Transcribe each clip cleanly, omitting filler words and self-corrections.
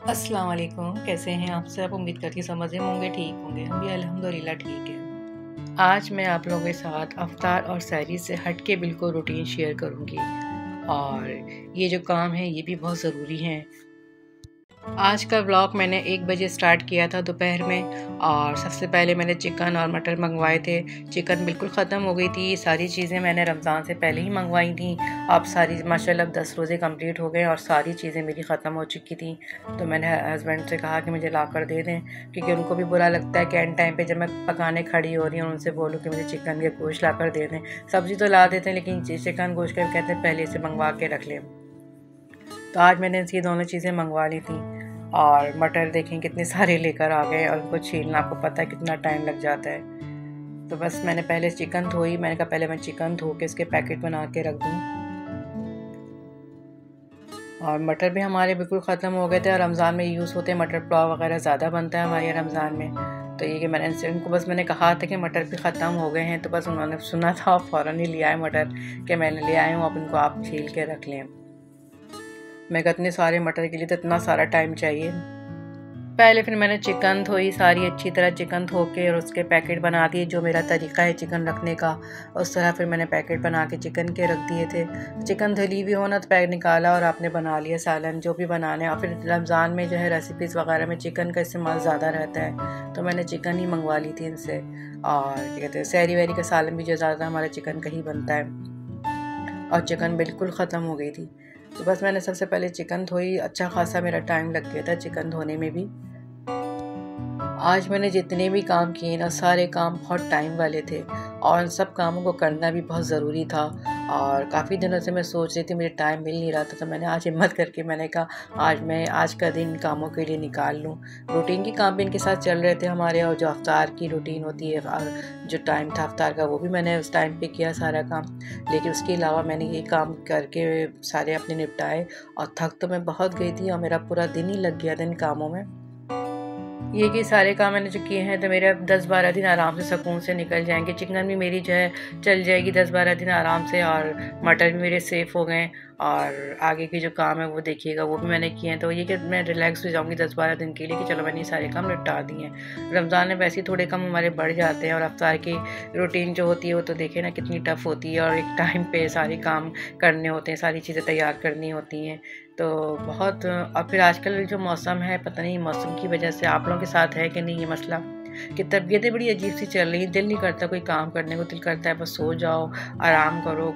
अस्सलाम वालेकुम। कैसे हैं आप सब? उम्मीद करती हूँ समझ होंगे, ठीक होंगे। हम भी अल्हम्दुलिल्लाह ठीक हैं। आज मैं आप लोगों के साथ अफ्तार और सहरी से हट के बिल्कुल रूटीन शेयर करूँगी और ये जो काम है ये भी बहुत ज़रूरी हैं। आज का व्लॉग मैंने 1 बजे स्टार्ट किया था दोपहर में और सबसे पहले मैंने चिकन और मटर मंगवाए थे। चिकन बिल्कुल ख़त्म हो गई थी। ये सारी चीज़ें मैंने रमज़ान से पहले ही मंगवाई थी। अब सारी माशाल्लाह 10 रोज़े कंप्लीट हो गए और सारी चीज़ें मेरी ख़त्म हो चुकी थी। तो मैंने हस्बैंड से कहा कि मुझे ला कर दे दें, क्योंकि उनको भी बुरा लगता है कि एंड टाइम पे जब मैं पकाने खड़ी हो रही हूँ उनसे बोलूँ कि मुझे चिकन या गोश्त ला कर दे दें। सब्ज़ी तो ला देते हैं लेकिन चिकन गोश्त का कहते हैं पहले से मंगवा के रख लें। तो आज मैंने ये दोनों चीज़ें मंगवा ली थी और मटर देखें कितने सारे लेकर आ गए और उनको छीलना आपको पता है कितना टाइम लग जाता है। तो बस मैंने पहले चिकन धोई, मैंने कहा पहले मैं चिकन धो के उसके पैकेट बना के रख दूँ। और मटर भी हमारे बिल्कुल ख़त्म हो गए थे और रमज़ान में यूज़ होते हैं मटर, पुलाव वगैरह ज़्यादा बनता है हमारे यहाँ रमज़ान में। तो ये कि मैंने उनको बस मैंने कहा था कि मटर भी ख़त्म हो गए हैं, तो बस उन्होंने सुना था और फ़ौरन ही ले आए मटर कि मैंने ले आई हूँ, अब इनको आप छील के रख लें। मैं कहा इतने सारे मटर के लिए तो इतना सारा टाइम चाहिए। पहले फिर मैंने चिकन धोई, सारी अच्छी तरह चिकन धो के और उसके पैकेट बना दिए। जो मेरा तरीका है चिकन रखने का, उस तरह फिर मैंने पैकेट बना के चिकन के रख दिए थे। चिकन धुली हुई हो ना तो पैकेट निकाला और आपने बना लिया सालन जो भी बनाना है। और फिर रमज़ान में जो है रेसिपीज़ वगैरह में चिकन का इस्तेमाल ज़्यादा रहता है, तो मैंने चिकन ही मंगवा ली थी इनसे। और क्या कहते हैं सहरी वहरी का सालन भी जो ज़्यादा हमारा चिकन का ही बनता है और चिकन बिल्कुल ख़त्म हो गई थी। तो बस मैंने सबसे पहले चिकन धोई, अच्छा खासा मेरा टाइम लग गया था चिकन धोने में भी। आज मैंने जितने भी काम किए ना सारे काम बहुत टाइम वाले थे और उन सब कामों को करना भी बहुत ज़रूरी था। और काफ़ी दिनों से मैं सोच रही थी, मुझे टाइम मिल नहीं रहा था, तो मैंने आज हिम्मत करके मैंने कहा आज का दिन कामों के लिए निकाल लूँ। रूटीन के काम भी इनके साथ चल रहे थे हमारे, और जो अफ्तार की रूटीन होती है और जो टाइम था अफ्तार का वो भी मैंने उस टाइम पे किया सारा काम। लेकिन उसके अलावा मैंने ये काम करके सारे अपने निपटाए और थक तो मैं बहुत गई थी और मेरा पूरा दिन ही लग गया था इन कामों में। ये कि सारे काम मैंने जो किए हैं तो मेरे अब 10-12 दिन आराम से सुकून से निकल जाएंगे। चिकन भी मेरी जो है चल जाएगी 10-12 दिन आराम से, और मटर भी मेरे सेफ़ हो गए और आगे के जो काम है वो देखिएगा वो भी मैंने किए हैं। तो ये कि मैं रिलैक्स हो जाऊँगी 10-12 दिन के लिए कि चलो मैंने ये सारे काम निपटा दिए हैं। रमज़ान में वैसे ही थोड़े काम हमारे बढ़ जाते हैं और अफ्तार की रूटीन जो होती है वो तो देखें ना कितनी टफ़ होती है और एक टाइम पे सारे काम करने होते हैं, सारी चीज़ें तैयार करनी होती हैं। तो बहुत और फिर आजकल जो मौसम है पता नहीं मौसम की वजह से आप लोगों के साथ है कि नहीं ये मसला कि तबीयतें बड़ी अजीब सी चल रही हैं। दिल नहीं करता कोई काम करने को, दिल करता है बस सो जाओ, आराम करो।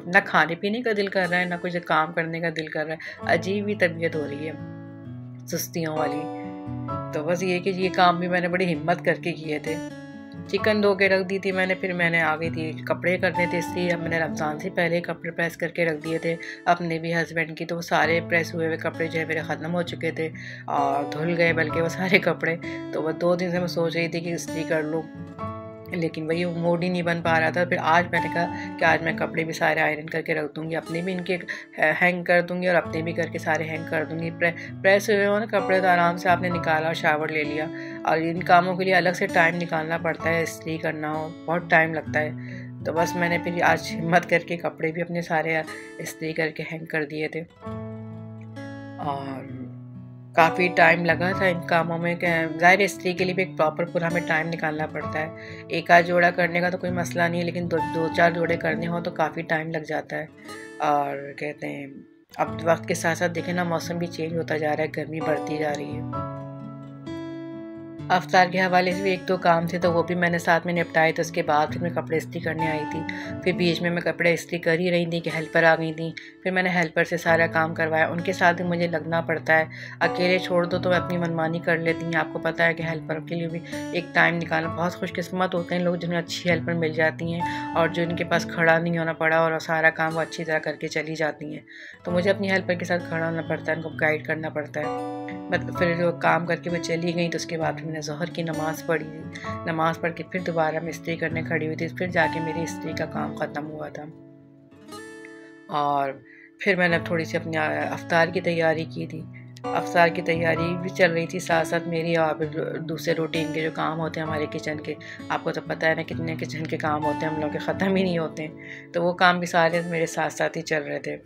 ना खाने पीने का दिल कर रहा है, ना कुछ काम करने का दिल कर रहा है। अजीब ही तबीयत हो रही है, सुस्तियों वाली। तो बस ये कि ये काम भी मैंने बड़ी हिम्मत करके किए थे। चिकन धो के रख दी थी मैंने, फिर मैंने आ गई थी कपड़े करने थे, इसलिए अब मैंने रमज़ान से पहले कपड़े प्रेस करके रख दिए थे अपने भी हस्बैंड की। तो वो सारे प्रेस हुए हुए कपड़े जो है मेरे ख़त्म हो चुके थे और धुल गए बल्कि वो सारे कपड़े। तो वह 2 दिन से मैं सोच रही थी कि इस्त्री कर लूँ, लेकिन वही मूड ही नहीं बन पा रहा था। फिर आज मैंने कहा कि आज मैं कपड़े भी सारे आयरन करके रख दूँगी, अपने भी इनके हैंग कर दूँगी और अपने भी करके सारे हैंग कर दूँगी। प्रेस हुए हो ना कपड़े तो आराम से आपने निकाला और शावर ले लिया, और इन कामों के लिए अलग से टाइम निकालना पड़ता है, इस्त्री करना हो बहुत टाइम लगता है। तो बस मैंने फिर आज हिम्मत करके कपड़े भी अपने सारे इस्त्री करके हैंग कर दिए थे और काफ़ी टाइम लगा था इन कामों में। ज़ाहिर इस्त्री के लिए भी एक प्रॉपर पूरा हमें टाइम निकालना पड़ता है। एक आध जोड़ा करने का तो कोई मसला नहीं है, लेकिन दो चार जोड़े करने हो तो काफ़ी टाइम लग जाता है। और कहते हैं अब वक्त के साथ साथ देखें ना मौसम भी चेंज होता जा रहा है, गर्मी बढ़ती जा रही है। अफ्तार के हवाले से भी 1-2 काम थे तो वो भी मैंने साथ में निपटाए। तो उसके बाद फिर मैं कपड़े इस्त्री करने आई थी। फिर बीच में मैं कपड़े इस्त्री कर ही रही थी कि हेल्पर आ गई थी। फिर मैंने हेल्पर से सारा काम करवाया, उनके साथ भी मुझे लगना पड़ता है। अकेले छोड़ दो तो मैं अपनी मनमानी कर लेती हैं। आपको पता है कि हेल्पर के लिए भी एक टाइम निकालना, बहुत खुशकिस्मत होते हैं लोग जिन्हें अच्छी हेल्पर मिल जाती हैं और जो इनके पास खड़ा नहीं होना पड़ा और सारा काम वो अच्छी तरह करके चली जाती हैं। तो मुझे अपनी हेल्पर के साथ खड़ा होना पड़ता है, उनको गाइड करना पड़ता है। मतलब फिर जो काम करके मैं चली गई तो उसके बाद फिर मैंने ज़ोहर की नमाज़ पढ़ी थी। नमाज़ पढ़ के फिर दोबारा मैं इस्त्री करने खड़ी हुई थी, फिर जाके मेरी इस्त्री का काम ख़त्म हुआ था। और फिर मैंने थोड़ी सी अपनी अफ्तार की तैयारी की थी। अफ्तार की तैयारी भी चल रही थी साथ साथ मेरी, और दूसरे रूटीन के जो काम होते हैं हमारे किचन के, आपको तो पता है ना कितने किचन के काम होते हैं हम लोग के, ख़त्म ही नहीं होते हैं। तो वो काम भी सारे मेरे साथ साथ ही चल रहे थे।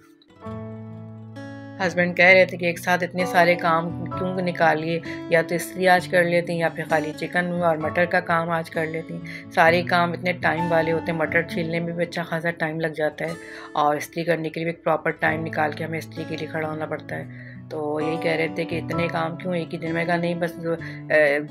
हस्बैंड कह रहे थे कि एक साथ इतने सारे काम क्यों निकालिए, या तो इस्त्री आज कर लेती या फिर खाली चिकन और मटर का काम आज कर लेती। सारे काम इतने टाइम वाले होते हैं, मटर छीलने में भी अच्छा खासा टाइम लग जाता है और इस्त्री करने के लिए भी एक प्रॉपर टाइम निकाल के हमें इस्त्री के लिए खड़ा होना पड़ता है। तो यही कह रहे थे कि इतने काम क्यों एक ही दिन में। कहा नहीं, बस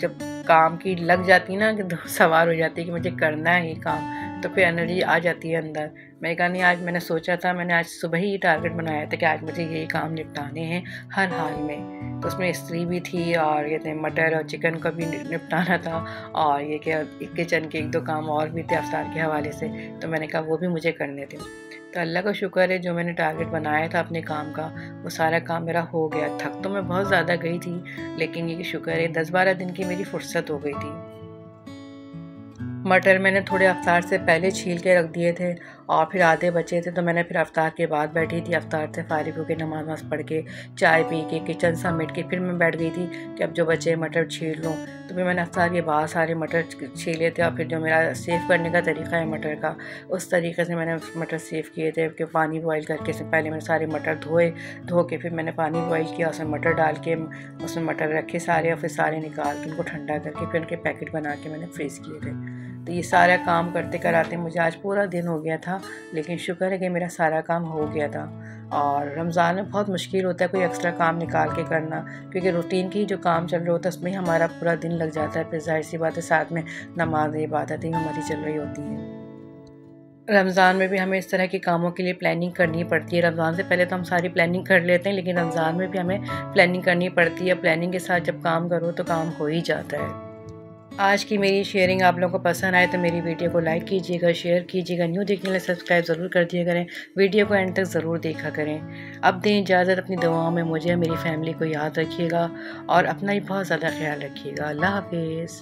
जब काम की लग जाती ना कि सवार हो जाती है कि मुझे करना है ये काम, तो फिर एनर्जी आ जाती है अंदर। मैंने कहा नहीं, आज मैंने सोचा था, मैंने आज सुबह ही टारगेट बनाया था कि आज मुझे यही काम निपटाने हैं हर हाल में। तो उसमें इस्त्री भी थी और ये मटर और चिकन का भी निपटाना था, और ये कि किचन के 1-2 काम और भी थे अफ्तार के हवाले से, तो मैंने कहा वो भी मुझे करने थे। तो अल्लाह का शुक्र है, जो मैंने टारगेट बनाया था अपने काम का वो सारा काम मेरा हो गया। थक तो मैं बहुत ज़्यादा गई थी, लेकिन ये कि शुक्र है 10-12 दिन की मेरी फुर्सत हो गई थी। मटर मैंने थोड़े अफ्तार से पहले छील के रख दिए थे और फिर आधे बचे थे, तो मैंने फिर अफ्तार के बाद बैठी थी। अफ्तार से फारिग होकर नमाज पढ़ के चाय पी के किचन समेट के फिर मैं बैठ गई थी कि अब जो बचे मटर छील लूँ। तो फिर मैंने अफ्तार के बाद सारे मटर छीले थे और फिर जो मेरा सेव करने का तरीका है मटर का, उस तरीके से मैंने मटर सेव किए थे कि पानी बॉयल करके से पहले मैंने सारे मटर धो के फिर मैंने पानी बॉयल किया, उसमें मटर डाल के उसमें मटर रखे सारे और फिर सारे निकाल के उनको ठंडा करके फिर उनके पैकेट बना के मैंने फ्रीज़ किए थे। तो ये सारा काम करते कराते मुझे आज पूरा दिन हो गया था, लेकिन शुक्र है कि मेरा सारा काम हो गया था। और रमज़ान में बहुत मुश्किल होता है कोई एक्स्ट्रा काम निकाल के करना, क्योंकि रूटीन की जो काम चल रहा होता है उसमें ही हमारा पूरा दिन लग जाता है। फिर जाहिर सी बात है साथ में नमाज़ इबादतें हमारी चल रही होती हैं। रमज़ान में भी हमें इस तरह के कामों के लिए प्लानिंग करनी पड़ती है। रमज़ान से पहले तो हम सारी प्लानिंग कर लेते हैं, लेकिन रमज़ान में भी हमें प्लानिंग करनी पड़ती है। प्लानिंग के साथ जब काम करो तो काम हो ही जाता है। आज की मेरी शेयरिंग आप लोगों को पसंद आए तो मेरी वीडियो को लाइक कीजिएगा, शेयर कीजिएगा, न्यू देखने के लिए सब्सक्राइब ज़रूर कर दिया करें। वीडियो को एंड तक ज़रूर देखा करें। अब दें इजाज़त, अपनी दुआओं में मुझे और मेरी फैमिली को याद रखिएगा और अपना ही बहुत ज़्यादा ख्याल रखिएगा। अल्लाह हाफिज़।